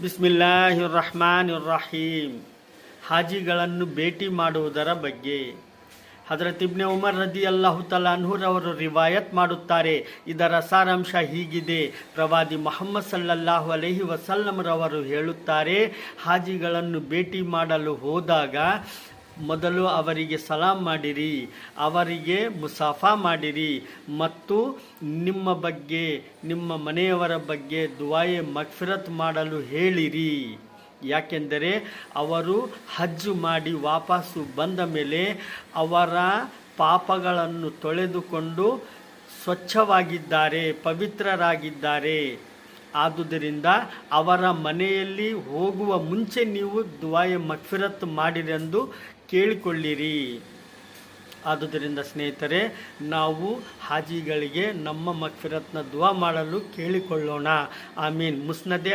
ಬಿಸ್ಮಿಲ್ಲಾಹಿರ್ ರಹಮಾನಿರ್ ರಹೀಮ್. ಹಾಜಿಗಳನ್ನು ಭೇಟಿ ಮಾಡುವುದರ ಬಗ್ಗೆ ಹಜರತ್ ಇಬ್ನೆ ಉಮರ್ ರದಿಯಲ್ಲಾಹು ತಆಲಾ ಅನ್ಹುರವರು ರಿವಾಯತ್ ಮಾಡುತ್ತಾರೆ. ಇದರ ಸಾರಾಂಶ ಹೀಗಿದೆ. ಪ್ರವಾದಿ ಮುಹಮ್ಮದ್ ಸಲ್ಲಲ್ಲಾಹು ಅಲೈಹಿ ವಸಲ್ಲಂರವರು ಹೇಳುತ್ತಾರೆ, ಹಾಜಿಗಳನ್ನು ಭೇಟಿ ಮಾಡಲು ಹೋದಾಗ ಮೊದಲು ಅವರಿಗೆ ಸಲಾಂ ಮಾಡಿರಿ, ಅವರಿಗೆ ಮುಸಾಫಾ ಮಾಡಿರಿ ಮತ್ತು ನಿಮ್ಮ ಬಗ್ಗೆ ನಿಮ್ಮ ಮನೆಯವರ ಬಗ್ಗೆ ದುಆಯೆ ಮಗ್ಫಿರತ್ ಮಾಡಲು ಹೇಳಿರಿ. ಯಾಕೆಂದರೆ ಅವರು ಹಜ್ ಮಾಡಿ ವಾಪಸ್ಸು ಬಂದ ಮೇಲೆ ಅವರ ಪಾಪಗಳನ್ನು ತೊಳೆದುಕೊಂಡು ಸ್ವಚ್ಛವಾಗಿದ್ದಾರೆ, ಪವಿತ್ರರಾಗಿದ್ದಾರೆ. ಆದುದರಿಂದ ಅವರ ಮನೆಯಲ್ಲಿ ಹೋಗುವ ಮುಂಚೆ ನೀವು ದುಆಯೆ ಮಗ್ಫಿರತ್ ಮಾಡಿರೆಂದು ಕೇಳಿಕೊಳ್ಳಿರಿ. ಆದುದರಿಂದ ಸ್ನೇಹಿತರೆ, ನಾವು ಹಾಜಿಗಳಿಗೆ ನಮ್ಮ ಮಗ್ಫಿರತ್ನ ದುಆ ಮಾಡಲು ಕೇಳಿಕೊಳ್ಳೋಣ. ಆಮೀನ್. ಮುಸ್ನದೆ